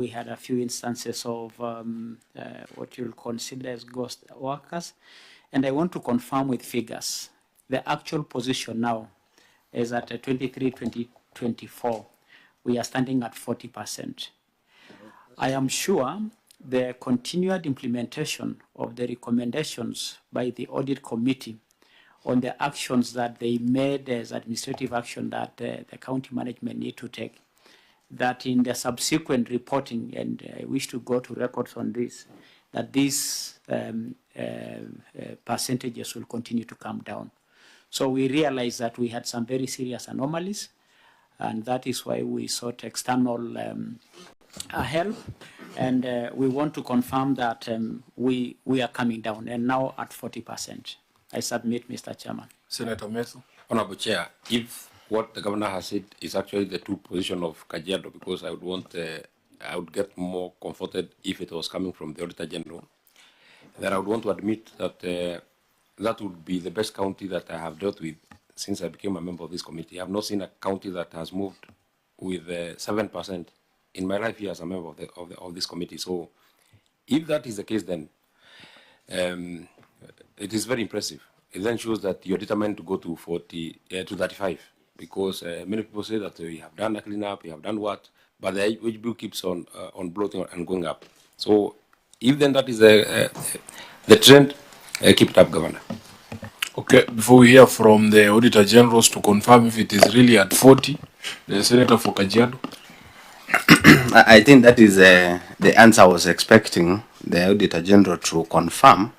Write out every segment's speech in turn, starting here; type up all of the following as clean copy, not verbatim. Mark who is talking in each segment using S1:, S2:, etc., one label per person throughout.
S1: We had a few instances of what you'll consider as ghost workers. And I want to confirm with figures. The actual position now is at 23-2024. We are standing at 40%. I am sure the continued implementation of the recommendations by the audit committee on the actions that they made as administrative action that the county management need to take, that in the subsequent reporting, and I wish to go to records on this, that these percentages will continue to come down. So we realized that we had some very serious anomalies, and that is why we sought external help, and we want to confirm that we are coming down, and now at 40%. I submit, Mr. Chairman.
S2: Senator Mesu.
S3: Honorable Chair, if what the governor has said is actually the true position of Kajiado, because I would get more comforted if it was coming from the Auditor General, then I would want to admit that that would be the best county that I have dealt with since I became a member of this committee. I have not seen a county that has moved with 7% in my life here as a member of this committee. So if that is the case, then it is very impressive. It then shows that you're determined to go to 35, because many people say that we have done a cleanup, we have done what, but the wage bill keeps on bloating and going up. So if then that is the trend, keep it up, Governor.
S2: Okay, before we hear from the Auditor Generals to confirm if it is really at 40, the Senator for Kajiado.
S4: I think that is the answer I was expecting the Auditor General to confirm.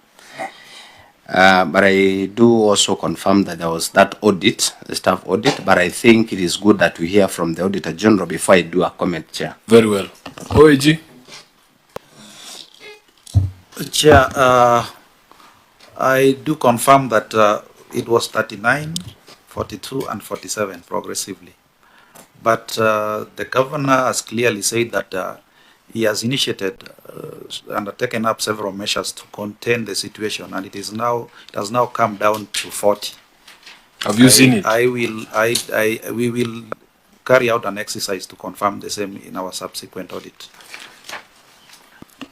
S4: But I do also confirm that there was that audit, the staff audit, but I think it is good that we hear from the Auditor General before I do a comment, Chair.
S2: Very well. OAG.
S5: Chair, I do confirm that it was 39, 42, and 47 progressively. But the governor has clearly said that he has initiated and taken up several measures to contain the situation, and it has now come down to 40.
S2: Have you seen it?
S5: We will carry out an exercise to confirm the same in our subsequent audit.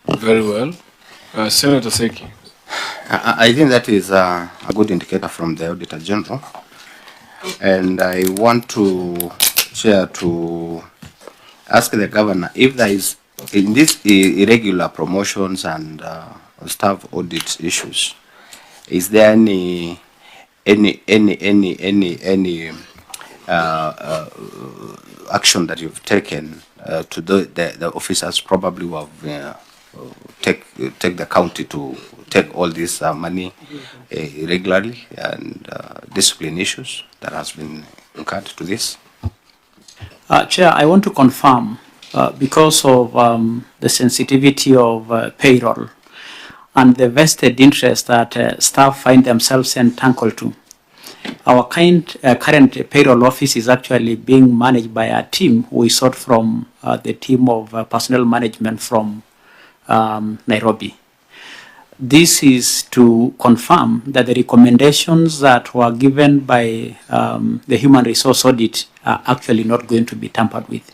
S2: Very well. Senator Seki.
S4: I think that is a good indicator from the Auditor General, and I want to share to ask the governor if there is, in these irregular promotions and staff audit issues, is there any action that you've taken to the officers probably who have take the county to take all this money irregularly, and discipline issues that has been incurred to this?
S1: Chair, I want to confirm, because of the sensitivity of payroll and the vested interest that staff find themselves entangled to, our current payroll office is actually being managed by a team we sought from the team of personnel management from Nairobi. This is to confirm that the recommendations that were given by the human resource audit are actually not going to be tampered with.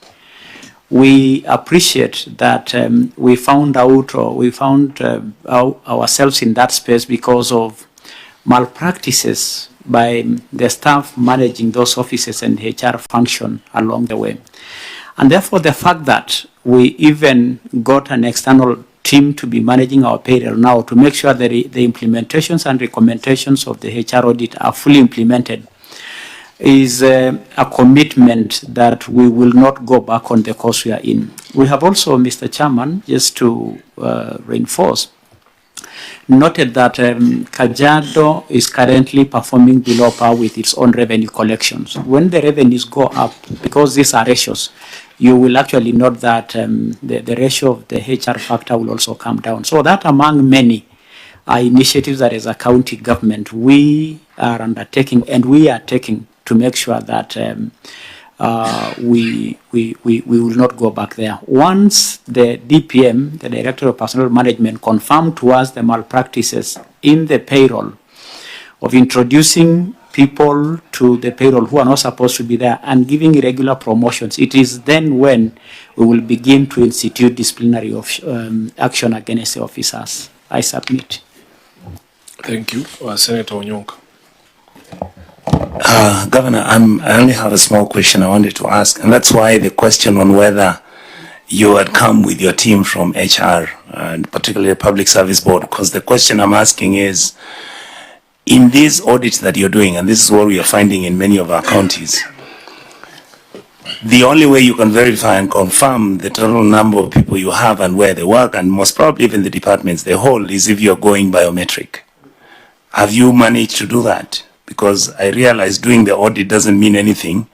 S1: We appreciate that we found out, or we found ourselves in that space because of malpractices by the staff managing those offices and HR function along the way. And therefore, the fact that we even got an external team to be managing our payroll now to make sure that the implementations and recommendations of the HR audit are fully implemented is a commitment that we will not go back on the course we are in. We have also, Mr. Chairman, just to reinforce, noted that Kajiado is currently performing below par with its own revenue collections. When the revenues go up, because these are ratios, you will actually note that the ratio of the HR factor will also come down. So that, among many initiatives that as a county government we are undertaking and we are taking to make sure that we will not go back there. Once the DPM, the Director of Personnel Management, confirmed to us the malpractices in the payroll of introducing people to the payroll who are not supposed to be there and giving irregular promotions, it is then when we will begin to institute disciplinary action against the officers. I submit.
S2: Thank you. Senator Onyonka.
S6: Governor, I only have a small question I wanted to ask, and that's why the question on whether you had come with your team from HR, and particularly the Public Service Board, because the question I'm asking is, in these audits that you're doing, and this is what we are finding in many of our counties, the only way you can verify and confirm the total number of people you have and where they work, and most probably even the departments they hold, is if you're going biometric. Have you managed to do that? Because I realize doing the audit doesn't mean anything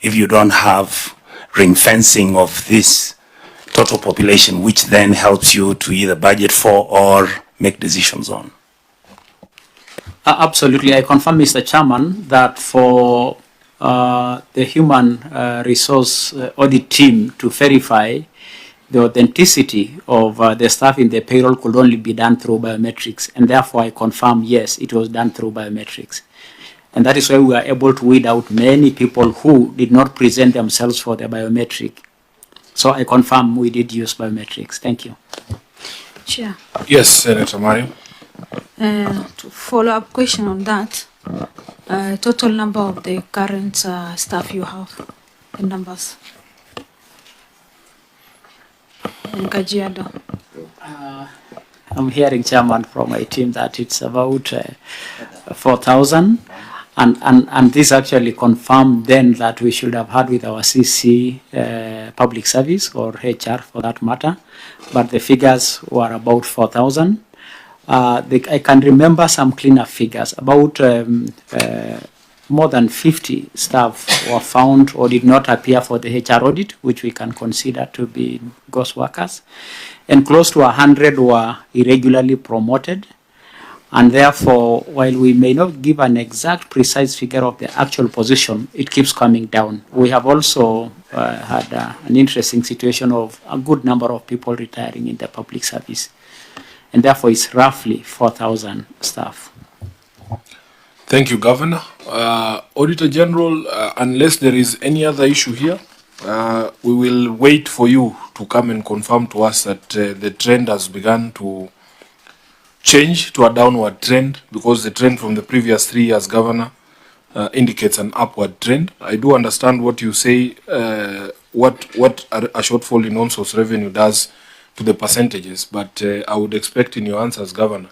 S6: if you don't have ring fencing of this total population, which then helps you to either budget for or make decisions on.
S1: Absolutely. I confirm, Mr. Chairman, that for the human resource audit team to verify the authenticity of the staff in the payroll could only be done through biometrics. And therefore, I confirm, yes, it was done through biometrics. And that is why we are able to weed out many people who did not present themselves for the biometric. So I confirm we did use biometrics. Thank you.
S7: Chair.
S2: Yes, Senator Mario.
S7: To follow-up question on that, total number of the current staff you have, the numbers in Kajiado.
S1: I'm hearing, Chairman, from my team that it's about 4,000. And this actually confirmed then that we should have had with our CC public service or HR for that matter. But the figures were about 4,000. I can remember some cleaner figures. About more than 50 staff were found or did not appear for the HR audit, which we can consider to be ghost workers. And close to 100 were irregularly promoted. And therefore, while we may not give an exact precise figure of the actual position, it keeps coming down. We have also had an interesting situation of a good number of people retiring in the public service. And therefore, it's roughly 4,000 staff.
S2: Thank you, Governor. Auditor General, unless there is any other issue here, we will wait for you to come and confirm to us that the trend has begun to change to a downward trend, because the trend from the previous 3 years, Governor, indicates an upward trend. I do understand what you say, what a shortfall in on-source revenue does to the percentages, but I would expect in your answers, Governor,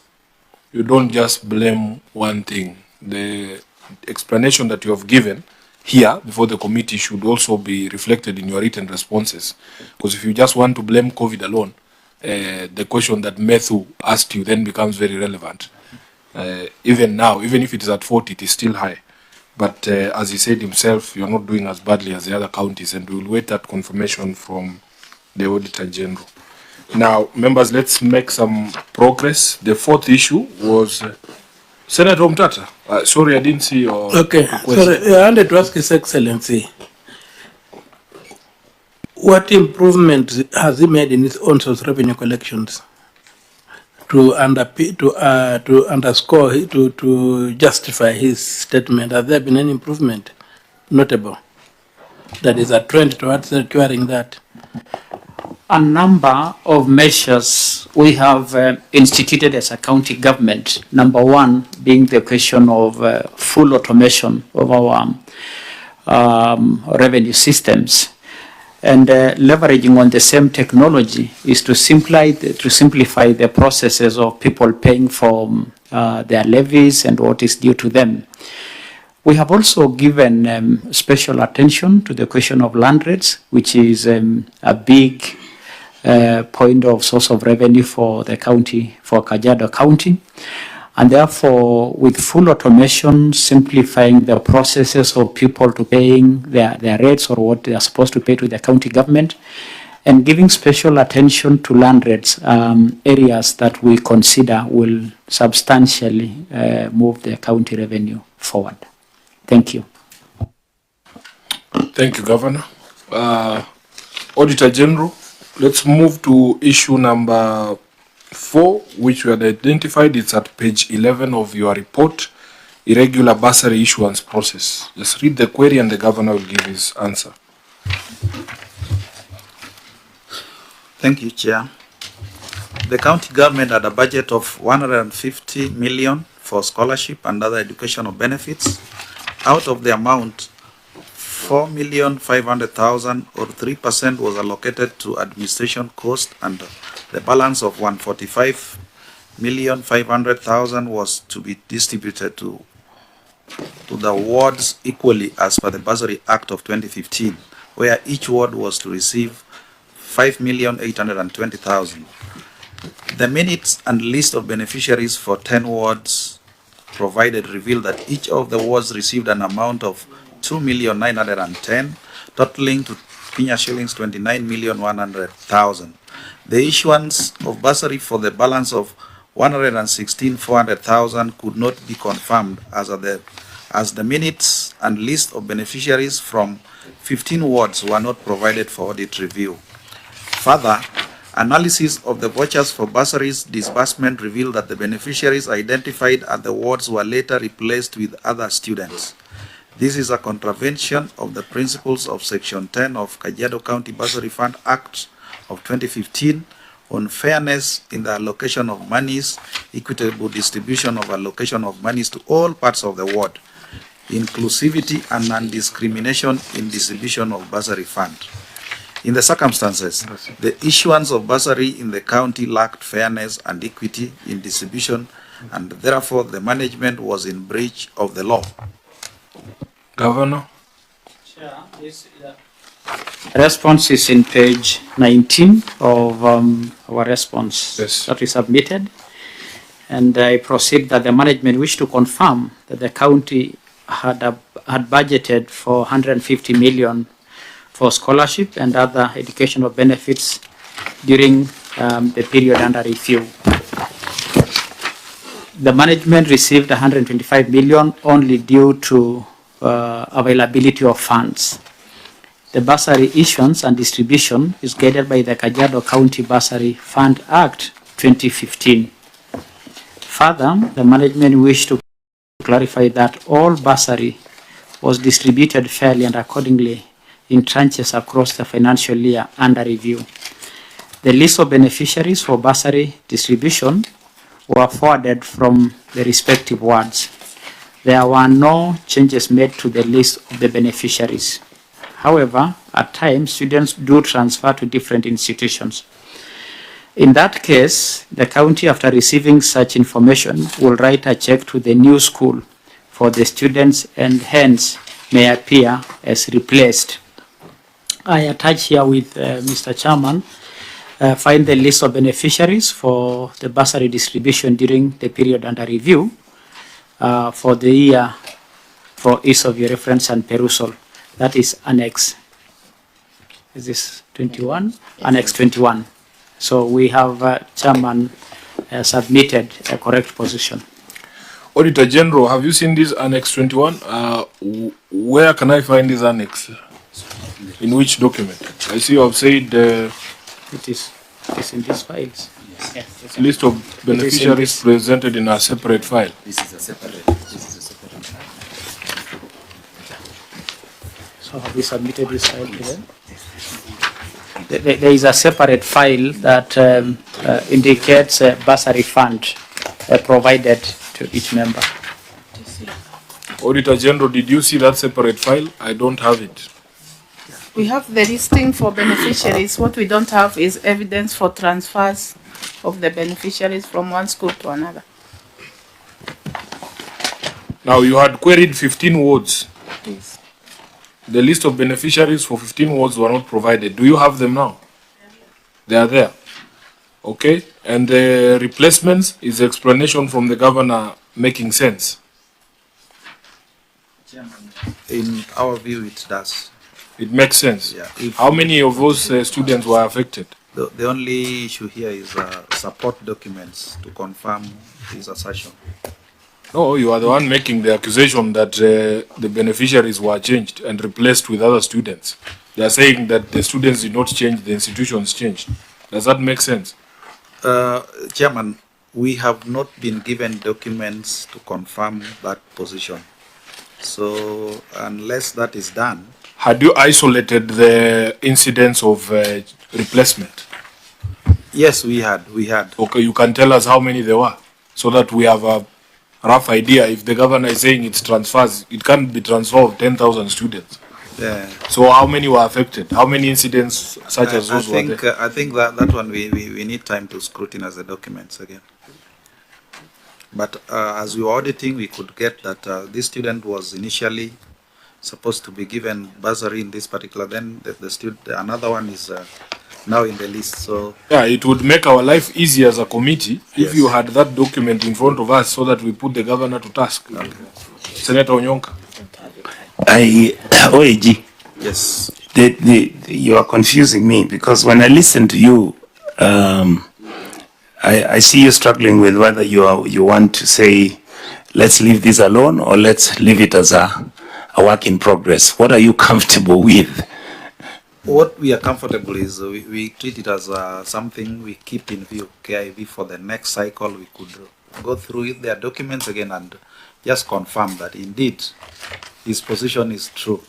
S2: you don't just blame one thing. The explanation that you have given here before the committee should also be reflected in your written responses, because if you just want to blame COVID alone, the question that Methu asked you then becomes very relevant. Even now, even if it is at 40, it is still high. But as he said himself, you're not doing as badly as the other counties, and we'll wait that confirmation from the Auditor General. Now, members, let's make some progress. The 4th issue was Senator Mtata. Sorry, I didn't see your question.
S8: Sorry, I wanted to ask His Excellency, what improvement has he made in his own source revenue collections to underscore, to justify his statement? Has there been any improvement notable that is a trend towards securing that?
S1: A number of measures we have instituted as a county government. Number one being the question of full automation of our revenue systems. And leveraging on the same technology is to simplify the processes of people paying for their levies and what is due to them. We have also given special attention to the question of land rates, which is a big point of source of revenue for the county, for Kajiado County. And therefore, with full automation, simplifying the processes of people to paying their rates or what they are supposed to pay to the county government, and giving special attention to land rates, areas that we consider will substantially move the county revenue forward. Thank you.
S2: Thank you, Governor. Auditor General, let's move to issue number 4, which we had identified. It's at page 11 of your report. irregular bursary issuance process. Just read the query and the governor will give his answer.
S5: Thank you, Chair. The county government had a budget of 150 million for scholarship and other educational benefits. Out of the amount, 4,500,000 or 3% was allocated to administration cost, and the balance of 145,500,000 was to be distributed to the wards equally as per the Bursary Act of 2015, where each ward was to receive 5,820,000. The minutes and list of beneficiaries for 10 wards provided reveal that each of the wards received an amount of 2,910,000, totaling to Kenya shillings 29,100,000. The issuance of bursary for the balance of 116,400,000 could not be confirmed as the minutes and list of beneficiaries from 15 wards were not provided for audit review. Further, analysis of the vouchers for bursaries disbursement revealed that the beneficiaries identified at the wards were later replaced with other students. This is a contravention of the principles of Section 10 of Kajiado County Bursary Fund Act of 2015 on fairness in the allocation of monies, equitable distribution of allocation of monies to all parts of the ward, inclusivity and non-discrimination in distribution of bursary fund. In the circumstances, the issuance of bursary in the county lacked fairness and equity in distribution, and therefore the management was in breach of the law.
S2: Governor?
S1: Chair, this response is in page 19 of our response that we submitted. And I proceed that the management wish to confirm that the county had budgeted for 150 million for scholarship and other educational benefits during the period under review. The management received 125 million only due to availability of funds. The bursary issuance and distribution is guided by the Kajiado County Bursary Fund Act 2015. Further, the management wished to clarify that all bursary was distributed fairly and accordingly in tranches across the financial year under review. The list of beneficiaries for bursary distribution were forwarded from the respective wards. There were no changes made to the list of the beneficiaries. However, at times, students do transfer to different institutions. In that case, the county, after receiving such information, will write a check to the new school for the students and hence may appear as replaced. I attach here with Mr. Chairman, find the list of beneficiaries for the bursary distribution during the period under review for the year for ease of your reference and perusal. That is Annex. Is this 21? Annex 21. So we have Chairman submitted a correct position.
S2: Auditor General, have you seen this Annex 21? Where can I find this Annex? In which document? I see you have said
S1: it is in these files. Yes.
S2: List of beneficiaries presented in a separate file.
S4: This is a separate.
S1: So have we submitted this file to them? There is a separate file that indicates a bursary fund provided to each member.
S2: Auditor General, did you see that separate file? I don't have it.
S9: We have the listing for beneficiaries. What we don't have is evidence for transfers of the beneficiaries from one school to another.
S2: Now, you had queried 15 wards.
S9: Yes.
S2: The list of beneficiaries for 15 wards were not provided. Do you have them now? They are there. Okay. And the replacements is explanation from the governor making sense.
S5: In our view, it does.
S2: It makes sense.
S5: Yeah.
S2: How many of those students were affected?
S5: The only issue here is support documents to confirm his assertion.
S2: No, you are the one making the accusation that the beneficiaries were changed and replaced with other students. They are saying that the students did not change, the institutions changed. Does that make sense?
S5: Chairman, We have not been given documents to confirm that position. So unless that is done.
S2: Had you isolated the incidents of replacement?
S5: Yes, we had.
S2: Okay, you can tell us how many there were, so that we have a rough idea. If the governor is saying it's transfers, it can't be transfer of 10,000 students.
S5: Yeah.
S2: So how many were affected? How many incidents such as those were there?
S5: I think that one we need time to scrutinize the documents again. But as we were auditing, we could get that this student was initially supposed to be given bursary in this particular. Then the student, another one is now in the list. So
S2: yeah, it would make our life easier as a committee if you had that document in front of us, so that we put the governor to task. Okay. Senator Onyonka.
S6: OAG.
S5: Yes.
S6: You are confusing me, because when I listen to you, I see you struggling with whether you want to say, let's leave this alone, or let's leave it as a work in progress. What are you comfortable with?
S5: What we are comfortable is we treat it as something we keep in view, KIV, for the next cycle. We could go through their documents again and just confirm that indeed his position is true.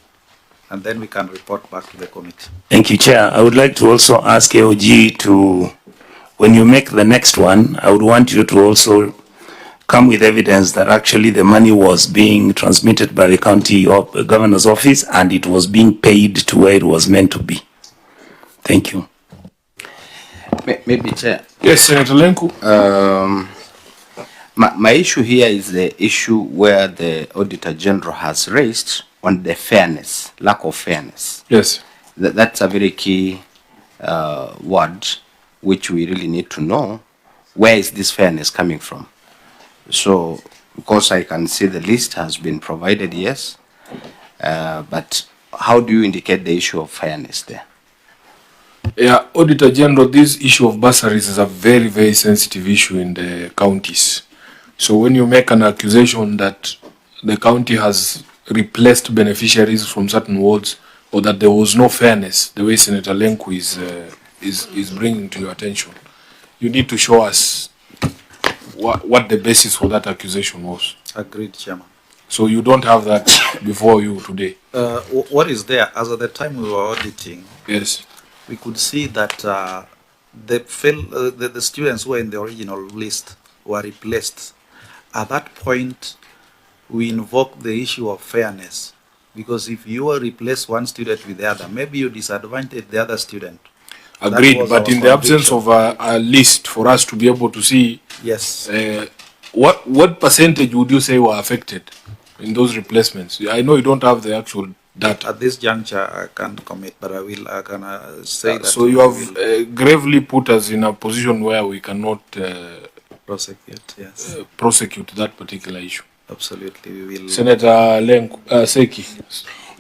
S5: And then we can report back to the committee.
S6: Thank you, Chair. I would like to also ask AOG to, when you make the next one, I would want you to also come with evidence that actually the money was being transmitted by the county governor's office and it was being paid to where it was meant to be. Thank you.
S4: Maybe, Chair.
S2: Yes, Senator Lenku.
S4: My issue here is the issue where the Auditor General has raised on the fairness, lack of fairness.
S2: Yes.
S4: That's a very key word which we really need to know. Where is this fairness coming from? So, because I can see the list has been provided, yes, but how do you indicate the issue of fairness there?
S2: Yeah, Auditor General, this issue of bursaries is a very, very sensitive issue in the counties. So when you make an accusation that the county has replaced beneficiaries from certain wards, or that there was no fairness, the way Senator Lenku is bringing to your attention, you need to show us what the basis for that accusation was.
S5: Agreed, Chairman.
S2: So you don't have that before you today?
S5: What is there, as at the time we were auditing,
S2: yes,
S5: we could see that the students who were in the original list were replaced. At that point, we invoked the issue of fairness, because if you replace one student with the other, maybe you disadvantage the other student.
S2: Agreed, but in the absence of a list for us to be able to see,
S5: yes,
S2: what percentage would you say were affected in those replacements? I know you don't have the actual data.
S5: At this juncture, I can't commit, but I can say that.
S2: So you have gravely put us in a position where we cannot
S5: prosecute, yes,
S2: prosecute that particular issue.
S5: Absolutely, we will.
S2: Senator Lenku, Seki.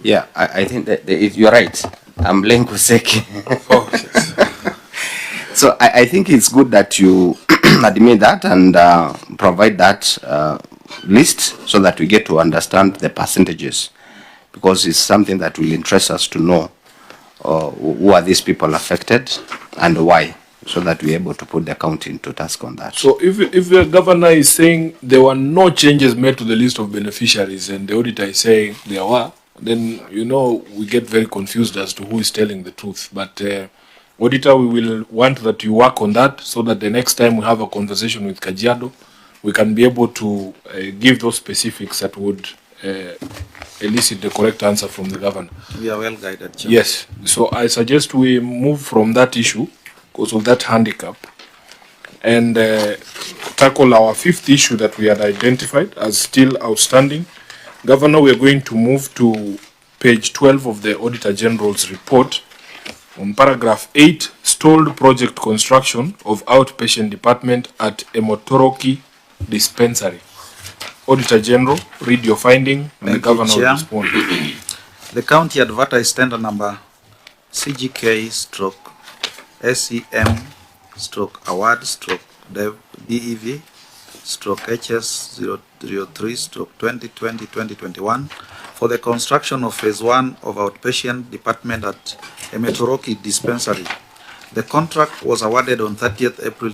S4: Yeah, I think that you're right. I'm Lenku Seki.
S2: Oh, yes.
S4: So I think it's good that you admit that and provide that list so that we get to understand the percentages, because it's something that will interest us to know who are these people affected and why, so that we're able to put the county into task on that.
S2: So if the governor is saying there were no changes made to the list of beneficiaries and the auditor is saying there were, then, you know, we get very confused as to who is telling the truth. But auditor, we will want that you work on that, so that the next time we have a conversation with Kajiado, we can be able to give those specifics that would elicit the correct answer from the governor.
S5: We are well guided, Chair.
S2: Yes. So I suggest we move from that issue, because of that handicap, and tackle our fifth issue that we had identified as still outstanding. Governor, we are going to move to page 12 of the Auditor General's report. On paragraph 8, stalled project construction of outpatient department at Emotoroki Dispensary. Auditor General, read your finding, and the Governor will respond.
S5: The county advertised tender number CGK stroke SEM stroke award stroke DEV stroke HS 003 stroke 2020-2021 for the construction of phase 1 of outpatient department at Emotoroki Dispensary. The contract was awarded on 30th April